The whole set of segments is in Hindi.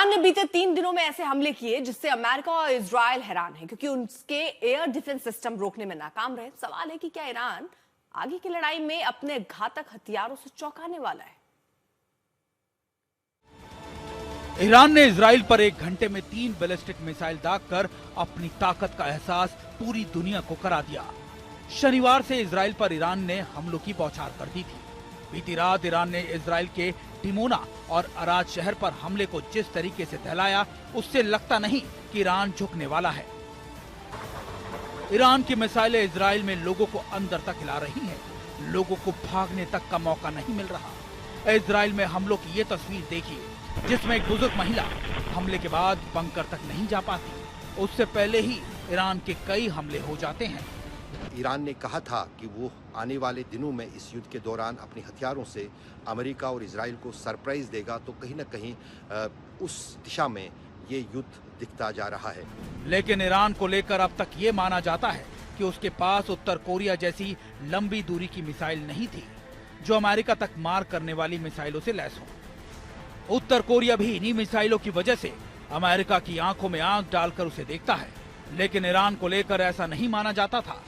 ईरान ने बीते 3 दिनों में ऐसे हमले किए जिससे अमेरिका और इजराइल हैरान है, क्योंकि उसके एयर डिफेंस सिस्टम रोकने में नाकाम रहे। सवाल है कि क्या ईरान आगे की लड़ाई में अपने घातक हथियारों से चौंकाने वाला है? ईरान ने इजराइल पर 1 घंटे में 3 बैलिस्टिक मिसाइल दागकर अपनी ताकत का एहसास पूरी दुनिया को करा दिया। शनिवार से इजराइल पर ईरान ने हमलों की बौछार कर दी थी। बीती रात ईरान ने इजराइल के डिमोना और अराद शहर पर हमले को जिस तरीके से फैलाया, उससे लगता नहीं कि ईरान झुकने वाला है। ईरान की मिसाइलें इजराइल में लोगों को अंदर तक हिला रही हैं। लोगों को भागने तक का मौका नहीं मिल रहा। इजराइल में हमलों की ये तस्वीर देखिए, जिसमें एक बुजुर्ग महिला हमले के बाद बंकर तक नहीं जा पाती। उससे पहले ही ईरान के कई हमले हो जाते हैं। ईरान ने कहा था कि वो आने वाले दिनों में इस युद्ध के दौरान अपने हथियारों से अमेरिका और इजराइल को सरप्राइज देगा, तो कहीं न कहीं उस दिशा में ये युद्ध दिखता जा रहा है। लेकिन ईरान को लेकर अब तक ये माना जाता है कि उसके पास उत्तर कोरिया जैसी लंबी दूरी की मिसाइल नहीं थी, जो अमेरिका तक मार करने वाली मिसाइलों से लैस हो। उत्तर कोरिया भी इन्हीं मिसाइलों की वजह से अमेरिका की आंखों में आंख डालकर उसे देखता है, लेकिन ईरान को लेकर ऐसा नहीं माना जाता था।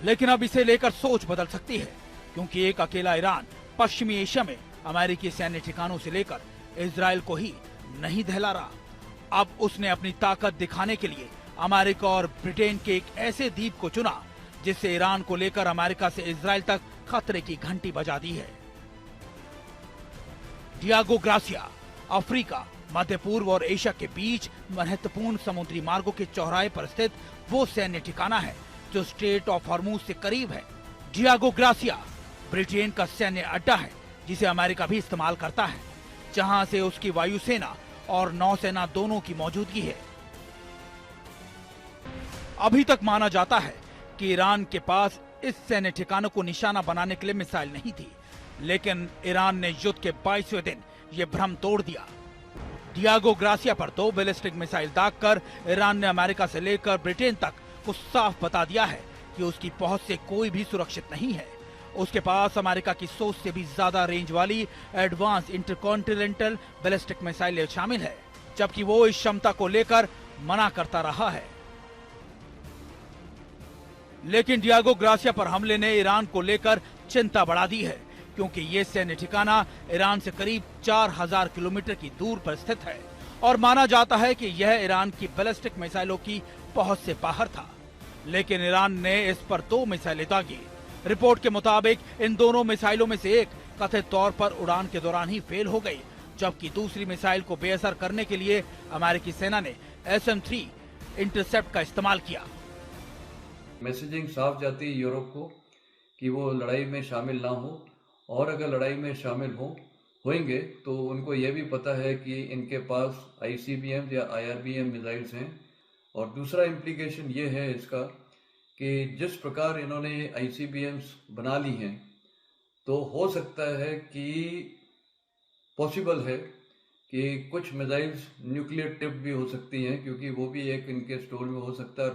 लेकिन अब इसे लेकर सोच बदल सकती है, क्योंकि एक अकेला ईरान पश्चिमी एशिया में अमेरिकी सैन्य ठिकानों से लेकर इजराइल को ही नहीं दहला रहा। अब उसने अपनी ताकत दिखाने के लिए अमेरिका और ब्रिटेन के एक ऐसे द्वीप को चुना जिससे ईरान को लेकर अमेरिका से इजराइल तक खतरे की घंटी बजा दी है। डियागो ग्रासिया अफ्रीका, मध्य पूर्व और एशिया के बीच महत्वपूर्ण समुद्री मार्गों के चौराहे पर स्थित वो सैन्य ठिकाना है जो स्ट्रेट ऑफ हॉर्मूज से करीब है। डियागो ग्रासिया ब्रिटेन का सैन्य अड्डा है, जिसे अमेरिका भी इस्तेमाल करता है, जहां से उसकी वायुसेना और नौसेना दोनों की मौजूदगी है। अभी तक माना जाता है कि ईरान के पास इस सैन्य ठिकानों को निशाना बनाने के लिए मिसाइल नहीं थी, लेकिन ईरान ने युद्ध के 22वें दिन ये भ्रम तोड़ दिया। डियागो ग्रासिया पर 2 बैलिस्टिक मिसाइल दागकर ईरान ने अमेरिका से लेकर ब्रिटेन तक को साफ बता दिया है कि उसकी पहुंच से कोई भी सुरक्षित नहीं है। उसके पास अमेरिका की सोच से भी ज्यादा रेंज वाली एडवांस इंटरकॉन्टिनेंटल बैलिस्टिक मिसाइलें शामिल है, जबकि वो इस क्षमता को लेकर मना करता रहा है। लेकिन डियागो ग्रासिया पर हमले ने ईरान को लेकर चिंता बढ़ा दी है, क्योंकि ये सैन्य ठिकाना ईरान से करीब 4000 किलोमीटर की दूर पर स्थित है और माना जाता है कि यह ईरान की बैलिस्टिक मिसाइलों की पहुंच से बाहर था। लेकिन ईरान ने इस पर 2 मिसाइलें दागी। रिपोर्ट के मुताबिक इन दोनों मिसाइलों में से एक कथित तौर पर उड़ान के दौरान ही फेल हो गई, जबकि दूसरी मिसाइल को बेअसर करने के लिए अमेरिकी सेना ने SM-3 इंटरसेप्ट का इस्तेमाल किया। मैसेजिंग साफ जाती है यूरोप को कि वो लड़ाई में शामिल ना हो, और अगर लड़ाई में शामिल होंगे तो उनको ये भी पता है कि इनके पास ICBM या IRBM मिसाइल्स हैं। और दूसरा इम्प्लीकेशन ये है इसका कि जिस प्रकार इन्होंने ICBMs बना ली हैं, तो हो सकता है कि पॉसिबल है कि कुछ मिसाइल्स न्यूक्लियर टिप्ड भी हो सकती हैं, क्योंकि वो भी एक इनके स्टोर में हो सकता है।